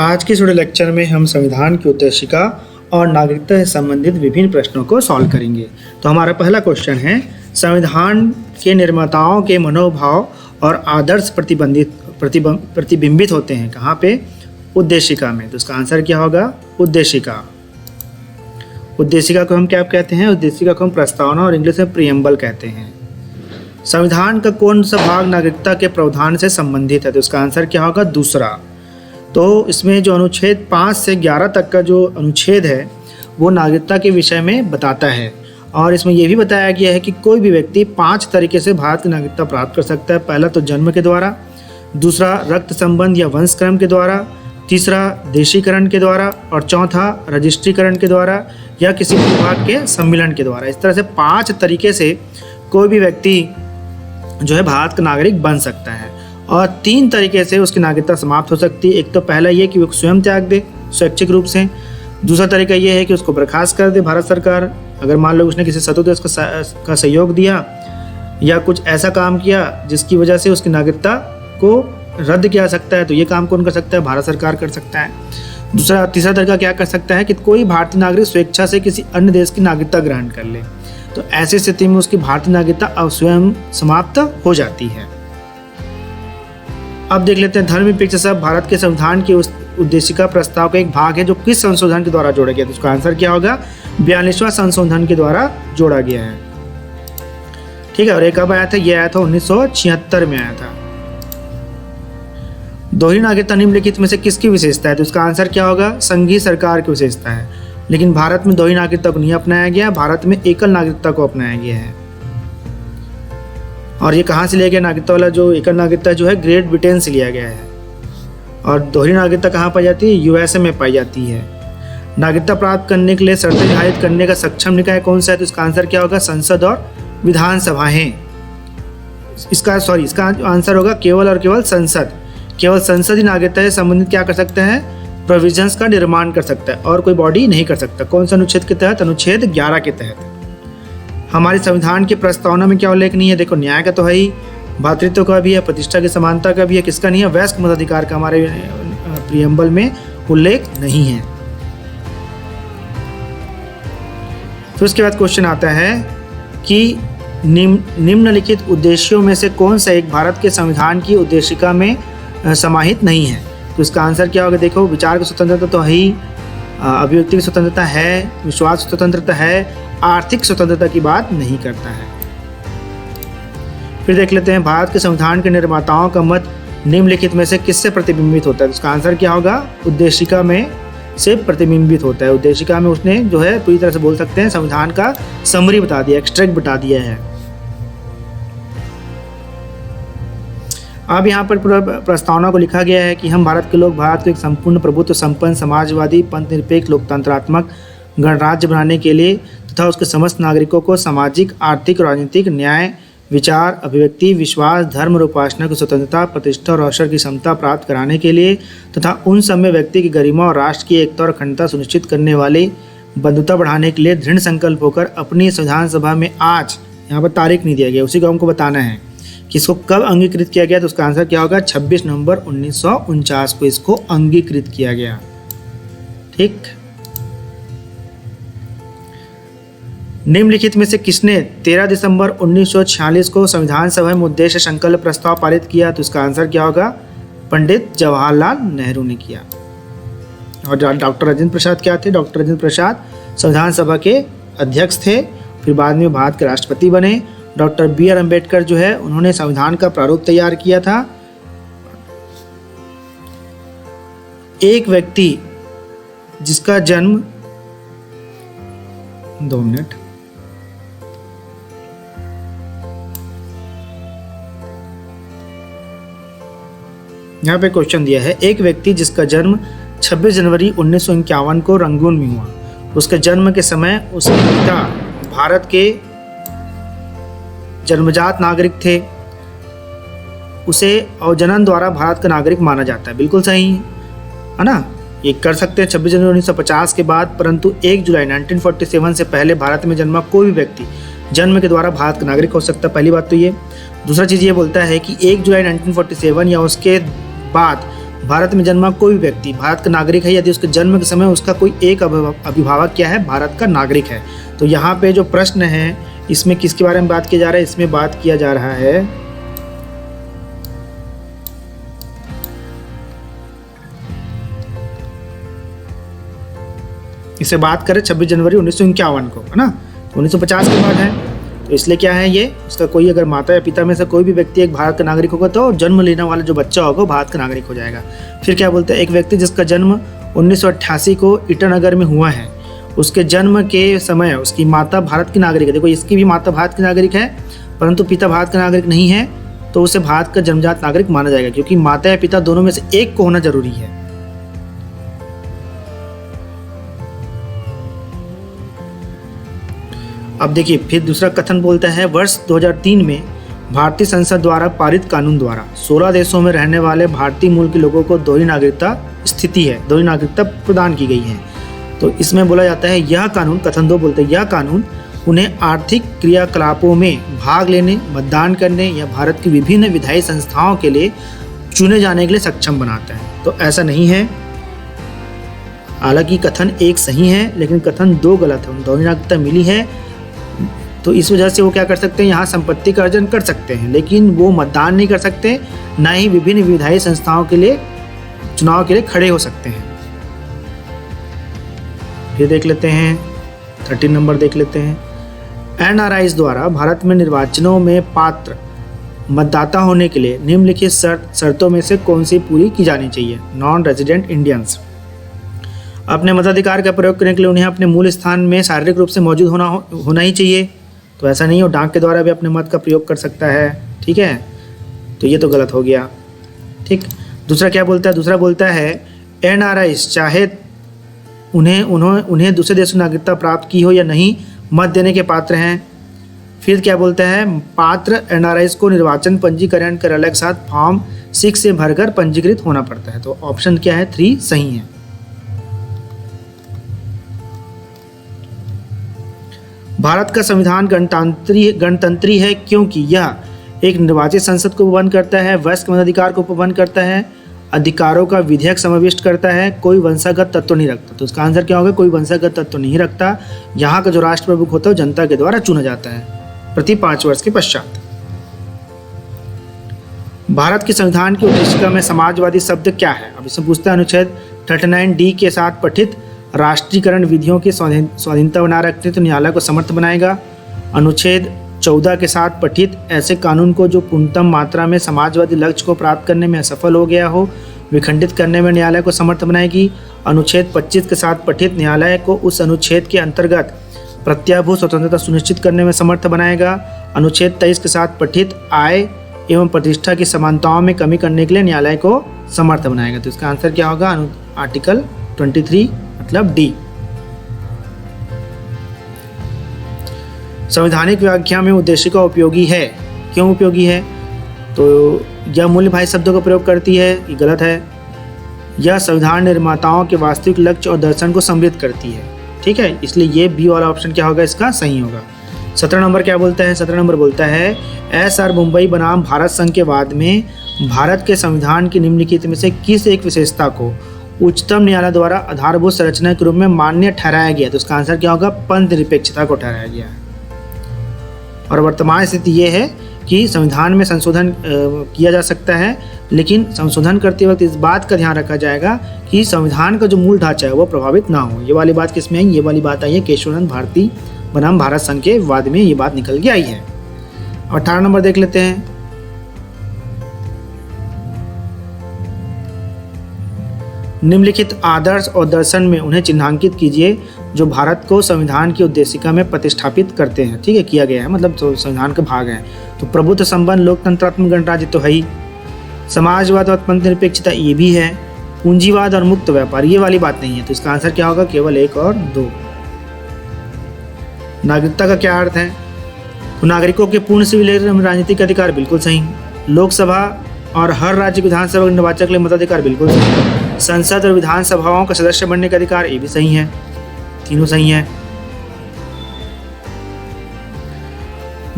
आज के इस वीडियो लेक्चर में हम संविधान की उद्देशिका और नागरिकता से संबंधित विभिन्न प्रश्नों को सॉल्व करेंगे। तो हमारा पहला क्वेश्चन है, संविधान के निर्माताओं के मनोभाव और आदर्श प्रतिबिंबित होते हैं कहाँ पे? उद्देशिका में। तो इसका आंसर क्या होगा? उद्देशिका। उद्देशिका को हम क्या कहते हैं? उद्देशिका को हम प्रस्तावना और इंग्लिश में प्रीएम्बल कहते हैं। संविधान का कौन सा भाग नागरिकता के प्रावधान से संबंधित है? तो इसका आंसर क्या होगा? दूसरा। तो इसमें जो अनुच्छेद 5 से 11 तक का जो अनुच्छेद है वो नागरिकता के विषय में बताता है, और इसमें यह भी बताया गया है कि कोई भी व्यक्ति 5 तरीके से भारत की नागरिकता प्राप्त कर सकता है। पहला तो जन्म के द्वारा, दूसरा रक्त संबंध या वंशक्रम के द्वारा, तीसरा देशीकरण के द्वारा, और चौथा रजिस्ट्रीकरण के द्वारा या किसी विभाग के सम्मेलन के द्वारा। इस तरह से 5 तरीके से कोई भी व्यक्ति जो है भारत का नागरिक बन सकता है, और 3 तरीके से उसकी नागरिकता समाप्त हो सकती है। एक तो पहला ये कि वो स्वयं त्याग दे स्वैच्छिक रूप से। दूसरा तरीका ये है कि उसको बर्खास्त कर दे भारत सरकार, अगर मान लो उसने किसी शत्रु देश का सहयोग दिया या कुछ ऐसा काम किया जिसकी वजह से उसकी नागरिकता को रद्द किया सकता है, तो ये काम कौन कर सकता है? भारत सरकार कर सकता है। तीसरा तरीका क्या कर सकता है कि कोई भारतीय नागरिक स्वेच्छा से किसी अन्य देश की नागरिकता ग्रहण कर ले, तो ऐसी स्थिति में उसकी भारतीय नागरिकता स्वयं समाप्त हो जाती है। अब देख लेते हैं, धर्मनिरपेक्ष सब भारत के संविधान की उद्देशिका प्रस्ताव का एक भाग है जो किस संशोधन के द्वारा जोड़ा गया? तो उसका आंसर क्या होगा? 42वां संशोधन के द्वारा जोड़ा गया है। ठीक है, और ये कब आया था? ये आया था 1976 में आया था। दोहरी नागरिकता निम्नलिखित में से किसकी विशेषता है? तो उसका आंसर क्या होगा? संघीय सरकार की विशेषता है। लेकिन भारत में दोहरी नागरिकता को नहीं अपनाया गया, भारत में एकल नागरिकता को अपनाया गया है। और ये कहाँ से लिया गया? नागरिकता वाला जो एकल नागरिकता जो है ग्रेट ब्रिटेन से लिया गया है। और दोहरी नागरिकता कहाँ पाई जाती है? यूएसए में पाई जाती है। नागरिकता प्राप्त करने के लिए शर्तें निर्धारित करने का सक्षम निकाय कौन सा है? तो इसका आंसर क्या होगा? संसद और विधानसभाएं। इसका आंसर होगा केवल और केवल संसद। केवल संसद ही नागरिकता से संबंधित क्या कर सकता है? प्रोविजंस का निर्माण कर सकता है, और कोई बॉडी नहीं कर सकता। कौन सा अनुच्छेद के तहत? अनुच्छेद 11 के तहत। हमारे संविधान की प्रस्तावना में क्या उल्लेख नहीं है? देखो, न्याय का तो है ही, भातृत्व का भी है, प्रतिष्ठा की समानता का भी है, किसका नहीं है? वयस्क मताधिकार का हमारे प्रीएम्बल में उल्लेख नहीं है। तो उसके बाद क्वेश्चन आता है कि निम्नलिखित उद्देश्यों में से कौन सा एक भारत के संविधान की उद्देशिका में समाहित नहीं है? तो इसका आंसर क्या होगा? देखो, विचार की स्वतंत्रता तो है ही, अभिव्यक्ति की स्वतंत्रता है, विश्वास स्वतंत्रता है, आर्थिक स्वतंत्रता की बात नहीं करता है। फिर देख लेते हैं, भारत के संविधान के निर्माताओं का मत निम्नलिखित में से किससे प्रतिबिंबित होता है? तो इसका आंसर क्या होगा? उद्देशिका में से प्रतिबिंबित होता है। उद्देशिका में उसने जो है पूरी तरह से बोल सकते हैं संविधान का समरी बता दिया, एक्सट्रैक्ट बता दिया है। अब यहाँ पर पूरा प्रस्तावना को लिखा गया है कि हम भारत के लोग भारत को एक संपूर्ण प्रभुत्व संपन्न समाजवादी पंथ निरपेक्ष लोकतंत्रात्मक गणराज्य बनाने के लिए तथा उसके समस्त नागरिकों को सामाजिक, आर्थिक, राजनीतिक, न्याय, विचार, अभिव्यक्ति, विश्वास, धर्म और उपासना की स्वतंत्रता, प्रतिष्ठा और अवसर की समता प्राप्त कराने के लिए तथा उन सब में व्यक्ति की गरिमा और राष्ट्र की एकता और अखंडता सुनिश्चित करने वाली बंधुता बढ़ाने के लिए दृढ़ संकल्प होकर अपनी संविधान सभा में आज, यहाँ पर तारीख नहीं दिया गया, उसी को हमको बताना है कि इसको कब अंगीकृत किया गया। तो उसका आंसर क्या होगा? 26 नवंबर 1949 को इसको अंगीकृत किया गया। ठीक, निम्नलिखित में से किसने 13 दिसंबर 1946 को संविधान सभा में उद्देश्य संकल्प प्रस्ताव पारित किया? तो इसका आंसर क्या होगा? पंडित जवाहरलाल नेहरू ने किया। और डॉक्टर राजेंद्र प्रसाद क्या थे? डॉक्टर राजेंद्र प्रसाद संविधान सभा के अध्यक्ष थे, फिर बाद में भारत के राष्ट्रपति बने। डॉक्टर BR अम्बेडकर जो है उन्होंने संविधान का प्रारूप तैयार किया था। एक व्यक्ति जिसका जन्म 2 मिनट, यहाँ पे क्वेश्चन दिया है, एक व्यक्ति जिसका जन्म 26 जनवरी 1951 को रंगून में हुआ, उसके जन्म के समय उसके पिता भारत के जन्मजात नागरिक थे, उसे अवजनन द्वारा भारत का नागरिक माना जाता है। बिल्कुल सही है ना? ये कर सकते हैं 26 जनवरी 1950 के बाद, परंतु 1 जुलाई 1947 से पहले भारत में जन्मा कोई भी व्यक्ति जन्म के द्वारा भारत का नागरिक हो सकता है। पहली बात तो ये। दूसरा चीज़ ये बोलता है कि 1 जुलाई 1947 या उसके बाद भारत में जन्मा कोई भी व्यक्ति भारत का नागरिक है यदि उसके जन्म के समय उसका कोई एक अभिभावक क्या है, भारत का नागरिक है। तो यहाँ पे जो प्रश्न है इसमें किसके बारे में बात किया जा रहा है, इसमें बात किया जा रहा है इसे बात करें 26 जनवरी 1951 को, है ना। 1950 के बाद है, तो इसलिए क्या है ये, उसका कोई अगर माता या पिता में से कोई भी व्यक्ति एक भारत का नागरिक होगा तो जन्म लेने वाला जो बच्चा होगा वो भारत का नागरिक हो जाएगा। फिर क्या बोलते हैं, एक व्यक्ति जिसका जन्म 1988 को ईटानगर में हुआ है, उसके जन्म के समय उसकी माता भारत की नागरिक है। देखो इसकी भी माता भारत की नागरिक है परंतु पिता भारत का नागरिक नहीं है, तो उसे भारत का जन्मजात नागरिक माना जाएगा, क्योंकि माता या पिता दोनों में से एक को होना जरूरी है। अब देखिए फिर दूसरा कथन बोलता है, वर्ष 2003 में भारतीय संसद द्वारा पारित कानून द्वारा 16 देशों में रहने वाले भारतीय मूल के लोगों को दोहरी नागरिकता स्थिति है, दोहरी नागरिकता प्रदान की गई है। तो इसमें बोला जाता है यह कानून, कथन 2 बोलते हैं, यह कानून उन्हें आर्थिक क्रियाकलापों में भाग लेने, मतदान करने या भारत की विभिन्न विधायी संस्थाओं के लिए चुने जाने के लिए सक्षम बनाता है। तो ऐसा नहीं है, हालांकि कथन 1 सही है लेकिन कथन 2 गलत है। दोहरी नागरिकता मिली है तो इस वजह से वो क्या कर सकते हैं, यहाँ संपत्ति का अर्जन कर सकते हैं, लेकिन वो मतदान नहीं कर सकते, ना ही विभिन्न विधायी संस्थाओं के लिए चुनाव के लिए खड़े हो सकते हैं। फिर देख लेते हैं 13 नंबर देख लेते हैं, एनआरआईज द्वारा भारत में निर्वाचनों में पात्र मतदाता होने के लिए निम्नलिखित शर्तों में से कौन सी पूरी की जानी चाहिए। नॉन रेजिडेंट इंडियंस अपने मताधिकार का प्रयोग करने के लिए उन्हें अपने मूल स्थान में शारीरिक रूप से मौजूद होना ही चाहिए। तो ऐसा नहीं हो, डाक के द्वारा भी अपने मत का प्रयोग कर सकता है, ठीक है। तो ये तो गलत हो गया, ठीक। दूसरा क्या बोलता है, दूसरा बोलता है एनआरआईज चाहे उन्हें दूसरे देश की नागरिकता प्राप्त की हो या नहीं, मत देने के पात्र हैं। फिर क्या बोलता है, पात्र एनआरआईज को निर्वाचन पंजीकरण कर अलग साथ फॉर्म 6 से भरकर पंजीकृत होना पड़ता है। तो ऑप्शन क्या है, 3 सही है। भारत का संविधान गणतंत्री है क्योंकि यह एक निर्वाचित संसद को पाबंद करता है, वयस्क मताधिकार को पाबंद करता है, अधिकारों का विधेयक समाविष्ट करता है, कोई वंशागत तत्व नहीं रखता। तो इसका आंसर क्या होगा, कोई वंशागत तत्व नहीं रखता। यहाँ का जो राष्ट्र प्रमुख होता है जनता के द्वारा चुना जाता है प्रति 5 वर्ष के पश्चात। भारत के संविधान की उद्देशिका में समाजवादी शब्द क्या है। अब इसमें पूछता है, अनुच्छेद 39D के साथ पठित राष्ट्रीयकरण विधियों की स्वाधीनता बनाए रखते तो न्यायालय को समर्थ बनाएगा। अनुच्छेद 14 के साथ पठित ऐसे कानून को जो पूर्णतम मात्रा में समाजवादी लक्ष्य को प्राप्त करने में असफल हो गया हो, विखंडित करने में न्यायालय को समर्थ बनाएगी। अनुच्छेद 25 के साथ पठित न्यायालय को उस अनुच्छेद के अंतर्गत प्रत्याभूत स्वतंत्रता सुनिश्चित करने में समर्थ बनाएगा। अनुच्छेद 23 के साथ पठित आय एवं प्रतिष्ठा की समानताओं में कमी करने के लिए न्यायालय को समर्थ बनाएगा। तो इसका आंसर क्या होगा, आर्टिकल 23 मतलब डी। संवैधानिक व्याख्या में उद्देशिका उपयोगी है, क्यों उपयोगी है, तो यह मूल्य भाई शब्दों का प्रयोग करती है, ये गलत है। यह संविधान निर्माताओं के वास्तविक लक्ष्य और दर्शन को समृद्ध करती है, ठीक है, इसलिए ये बी वाला ऑप्शन क्या होगा, इसका सही होगा। 17 नंबर क्या बोलता है, 17 नंबर बोलता है एसआर मुंबई बनाम भारत संघ के वाद में भारत के संविधान की निम्नलिखित में से किस एक विशेषता को उच्चतम न्यायालय द्वारा आधारभूत संरचना के रूप में मान्य ठहराया गया। तो इसका आंसर क्या होगा, पंथ निरपेक्षता को ठहराया गया है। और वर्तमान स्थिति ये है कि संविधान में संशोधन किया जा सकता है, लेकिन संशोधन करते वक्त इस बात का ध्यान रखा जाएगा कि संविधान का जो मूल ढांचा है वो प्रभावित ना हो। ये वाली बात किसमें आई, ये वाली बात आई है केशवानंद भारती बनाम भारत संघ के वाद में, ये बात निकल के आई है। 18 नंबर देख लेते हैं, निम्नलिखित आदर्श और दर्शन में उन्हें चिन्हांकित कीजिए जो भारत को संविधान की उद्देशिका में प्रतिष्ठापित करते हैं, ठीक है, किया गया है, मतलब तो संविधान का भाग है। तो प्रभुत्व संबंध, लोकतंत्रात्मक गणराज्य तो है ही, समाजवाद और पंथ निरपेक्षता ये भी है, पूंजीवाद और मुक्त व्यापार ये वाली बात नहीं है। तो इसका आंसर क्या होगा, केवल 1 और 2। नागरिकता का क्या अर्थ है, तो नागरिकों के पूर्ण सिविल राजनीतिक अधिकार, बिल्कुल सही। लोकसभा और हर राज्य विधानसभा के निर्वाचक के लिए मताधिकार, बिल्कुल सही। संसद और विधानसभाओं का सदस्य बनने का अधिकार, ये भी सही है, तीनों सही है।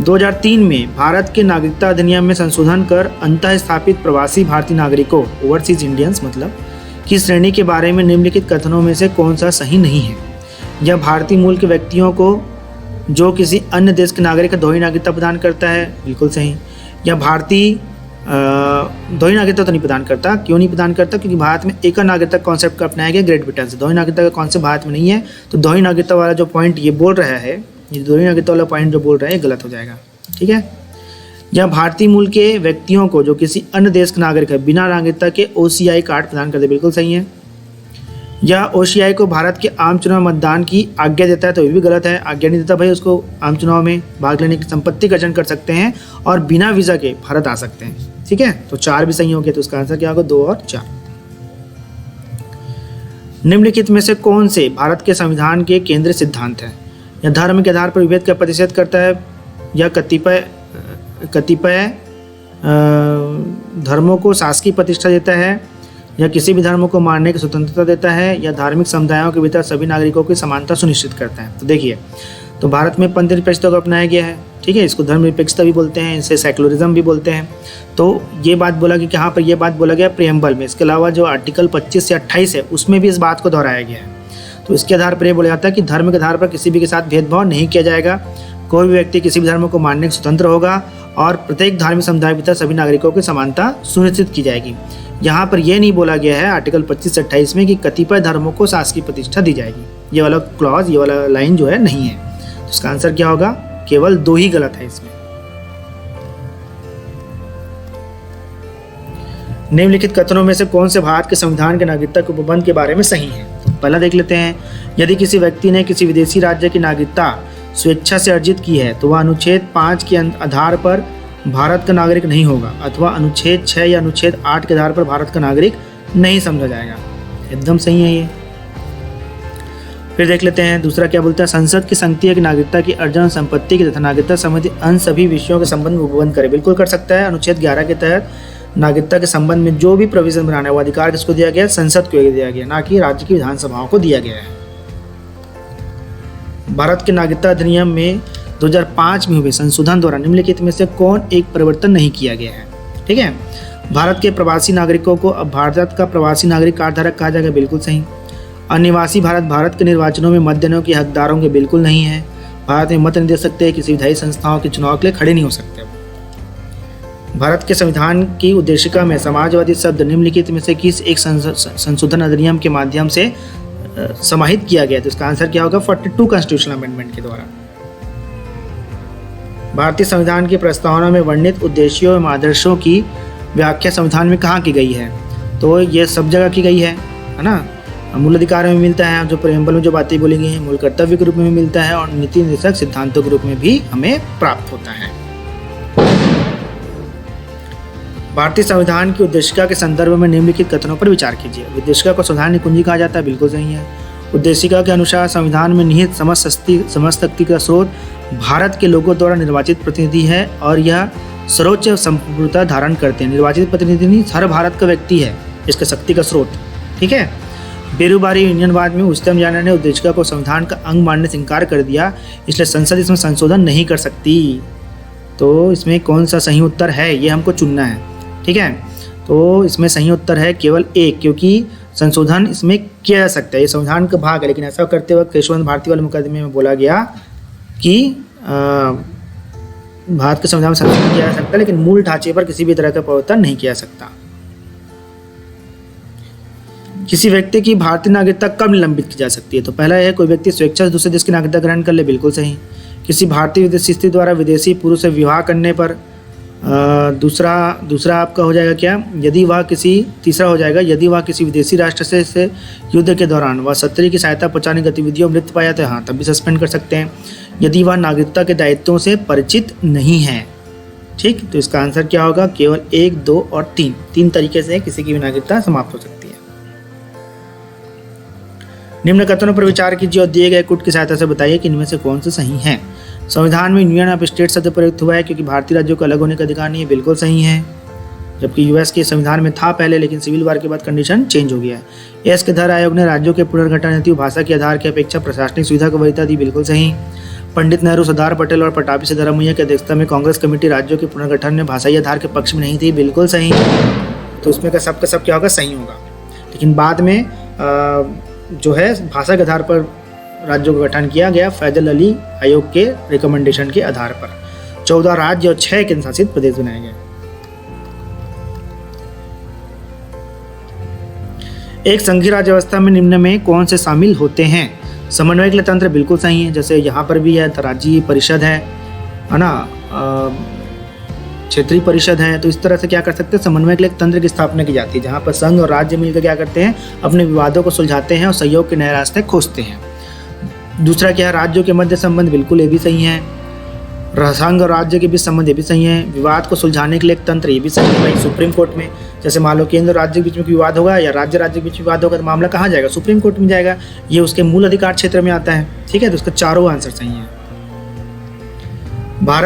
2003 में भारत के नागरिकता अधिनियम में संशोधन कर अंतः स्थापित प्रवासी भारतीय नागरिकों, ओवरसीज इंडियंस मतलब, की श्रेणी के बारे में निम्नलिखित कथनों में से कौन सा सही नहीं है? यह भारतीय मूल के व्यक्तियों को जो किसी अन्य देश के नागरिक को दोहरी नागरिकता प्रदान करता है, बिल्कुल सही। यह भारतीय दोहरी नागरिकता तो नहीं प्रदान करता। क्यों नहीं प्रदान करता? क्योंकि भारत में एक नागरिकता कॉन्सेप्ट का अपनाया गया ग्रेट ब्रिटेन से। दोहरी नागरिकता का कॉन्सेप्ट भारत में नहीं है, तो दोहरी नागरिकता वाला जो पॉइंट ये बोल रहा है, ये दोहरी नागरिकता वाला पॉइंट जो बोल रहा है ये गलत हो जाएगा। ठीक है। यह भारतीय मूल के व्यक्तियों को जो किसी अन्य देश के नागरिक है बिना नागरिकता के OCI कार्ड प्रदान करते, बिल्कुल सही है। यह OCI को भारत के आम चुनाव मतदान की आज्ञा देता है, तो ये भी गलत है। आज्ञा नहीं देता भाई, उसको आम चुनाव में भाग लेने की संपत्ति का अर्जन कर सकते हैं और बिना वीज़ा के भारत आ सकते हैं। ठीक है, तो 4 भी सही हो गया, तो उसका आंसर क्या होगा? 2 और 4। निम्नलिखित में से कौन से भारत के संविधान के केंद्रीय सिद्धांत है? यह धर्म के आधार पर विभेद का प्रतिषेध करता है, या कतिपय धर्मों को शासकीय प्रतिष्ठा देता है, या किसी भी धर्म को मानने की स्वतंत्रता देता है, या धार्मिक समुदायों के भीतर सभी नागरिकों की समानता सुनिश्चित करता है। तो देखिए, तो भारत में पंथ निरपेक्षता को अपनाया गया है। ठीक है, इसको धर्म निरपेक्षता भी बोलते हैं, इसे सेकुलरिज्म भी बोलते हैं। तो ये बात बोला कि यहाँ पर ये बात बोला गया प्रियम्बल में। इसके अलावा जो आर्टिकल 25 से 28 है उसमें भी इस बात को दोहराया गया है। तो इसके आधार पर यह बोला जाता है कि धर्म के आधार पर किसी भी के साथ भेदभाव नहीं किया जाएगा। कोई भी व्यक्ति किसी भी धर्म को मानने के स्वतंत्र होगा और प्रत्येक धार्मिक समुदाय के भीतर सभी नागरिकों की समानता सुनिश्चित की जाएगी। यहाँ पर यह नहीं बोला गया है आर्टिकल 25 से 28 में कि कतिपय धर्मों को शासकीय प्रतिष्ठा दी जाएगी। ये वाला क्लॉज, ये वाला लाइन जो है नहीं है। तो इसका आंसर क्या होगा? केवल 2 ही गलत है इसमें। निम्नलिखित कथनों में से कौन से भारत के संविधान के नागरिकता के उपबंध के बारे में सही है? तो पहला देख लेते हैं। यदि किसी व्यक्ति ने किसी विदेशी राज्य की नागरिकता स्वेच्छा से अर्जित की है तो वह अनुच्छेद 5 के आधार पर भारत का नागरिक नहीं होगा, अथवा अनुच्छेद 6 या अनुच्छेद 8 के आधार पर भारत का नागरिक नहीं समझा जाएगा। एकदम सही है ये। फिर देख लेते हैं दूसरा क्या बोलता है। संसद की संगति है कि नागरिकता की अर्जन, संपत्ति की तथा नागरिकता संबंधी अन्य सभी विषयों के संबंध में उपबंध करे। बिल्कुल कर सकता है। अनुच्छेद 11 के तहत नागरिकता के संबंध में जो भी प्रोविजन बनाना है वो अधिकार किसको दिया गया? संसद को दिया गया, ना कि राज्य की विधानसभाओं को दिया गया है। भारत के नागरिकता अधिनियम में 2005 में हुए संशोधन द्वारा निम्नलिखित में से कौन एक परिवर्तन नहीं किया गया है? ठीक है, भारत के प्रवासी नागरिकों को अब भारत का प्रवासी नागरिक कार्ड धारक कहा जाएगा। बिल्कुल सही। अनिवासी भारत के निर्वाचनों में मत देने के हकदारों के बिल्कुल नहीं है। भारत में मत नहीं दे सकते, किसी विधायी संस्थाओं के चुनाव के लिए खड़े नहीं हो सकते। भारत के संविधान की उद्देशिका में समाजवादी शब्द निम्नलिखित में से किस एक संशोधन अधिनियम के माध्यम से समाहित किया गया? तो इसका आंसर क्या होगा? 42 कॉन्स्टिट्यूशनल अमेंडमेंट के द्वारा। भारतीय संविधान की प्रस्तावना में वर्णित उद्देश्यों एवं आदर्शों की व्याख्या संविधान में कहाँ की गई है? तो ये सब जगह की गई है ना। मूल अधिकार में मिलता है, जो प्रेम्बल में जो बातें बोली गई हैं, मूल कर्तव्य के रूप में मिलता है, और नीति निर्देशक सिद्धांतों के रूप में भी हमें प्राप्त होता है। भारतीय संविधान की उद्देशिका के संदर्भ में निम्नलिखित कथनों पर विचार कीजिए। उद्देशिका को संविधान कुंजी कहा जाता है। बिल्कुल सही है। उद्देशिका के अनुसार संविधान में निहित समस्त शक्ति का स्रोत भारत के लोगों द्वारा निर्वाचित प्रतिनिधि है और यह सर्वोच्च संपूर्णता धारण करते हैं। निर्वाचित प्रतिनिधि नहीं, हर भारत का व्यक्ति है इसका शक्ति का स्रोत। ठीक है। बेरोजगारी यूनियनवाद में उच्चतम न्यायालय ने उद्देशिका को संविधान का अंग मानने से इनकार कर दिया, इसलिए संसद इसमें संशोधन नहीं कर सकती। तो इसमें कौन सा सही उत्तर है ये हमको चुनना है। ठीक है, तो इसमें सही उत्तर है केवल एक, क्योंकि संशोधन इसमें किया जा सकता है, ये संविधान का भाग है। लेकिन ऐसा करते वक्त केशवचंद्र भारती वाले मुकदमे में बोला गया कि भारत के संविधान में संशोधन किया जा सकता है, लेकिन मूल ढांचे पर किसी भी तरह का परिवर्तन नहीं किया जा सकता। किसी व्यक्ति की भारतीय नागरिकता कब निलंबित की जा सकती है? तो पहला है कोई व्यक्ति स्वेच्छा से दूसरे देश की नागरिकता ग्रहण कर ले। बिल्कुल सही। किसी भारतीय विदेशी स्त्री द्वारा विदेशी पुरुष से विवाह करने पर। दूसरा आपका हो जाएगा क्या? तीसरा हो जाएगा यदि वह किसी विदेशी राष्ट्र से युद्ध के दौरान वह शत्रु की सहायता पहुंचाने गतिविधियों में लिप्त पाया तो हाँ, तब भी सस्पेंड कर सकते हैं। यदि वह नागरिकता के दायित्वों से परिचित नहीं है। ठीक, तो इसका आंसर क्या होगा? केवल 1, 2 और 3 तीन तरीके से किसी की भी नागरिकता समाप्त हो सकती है। निम्न कथनों पर विचार कीजिए और दिए गए कुट की सहायता से बताइए कि इनमें से कौन से सही हैं। संविधान में यूनियन ऑफ स्टेट शब्द प्रयुक्त हुआ है क्योंकि भारतीय राज्यों को अलग होने का अधिकार नहीं है। बिल्कुल सही है, जबकि यूएस के संविधान में था पहले, लेकिन सिविल वार के बाद कंडीशन चेंज हो गया है। एस के धर आयोग ने राज्यों के पुनर्गठन हेतु भाषा के आधार की अपेक्षा प्रशासनिक सुविधा को वरीयता दी। बिल्कुल सही। पंडित नेहरू, सरदार पटेल और पटाभी सिद्धरामैया की अध्यक्षता में कांग्रेस कमेटी राज्यों के पुनर्गठन में भाषाई आधार के पक्ष में नहीं थी। बिल्कुल सही। तो उसमें का सब क्या होगा, सही होगा। लेकिन बाद में जो है भाषा के आधार पर राज्यों का गठन किया गया, फैजल अली आयोग के रिकमेंडेशन के आधार पर। 14 राज्य और 6 केंद्र शासित प्रदेश बनाए गए। एक संघीय राज्य व्यवस्था में निम्न में कौन से शामिल होते हैं? समन्वय तंत्र बिल्कुल सही है, जैसे यहाँ पर भी है, राज्य परिषद है ना, क्षेत्रीय परिषद है। तो इस तरह से क्या कर सकते हैं, समन्वय तंत्र की स्थापना की जाती है, जहाँ पर संघ और राज्य मिलकर क्या करते हैं, अपने विवादों को सुलझाते हैं और सहयोग के नए रास्ते खोजते हैं। दूसरा क्या है, राज्यों के मध्य संबंध, बिल्कुल ये भी सही है। संघ और राज्य के बीच संबंध, ये भी सही है। विवाद को सुलझाने के लिए एक तंत्र, ये भी सही है भाई। सुप्रीम कोर्ट में जैसे मान लो केंद्र और राज्य के बीच में विवाद होगा या राज्य के बीच विवाद होगा, तो मामला कहाँ जाएगा, सुप्रीम कोर्ट में जाएगा। ये उसके मूल अधिकार क्षेत्र में आता है। ठीक है, तो उसका चारों आंसर सही है। भारत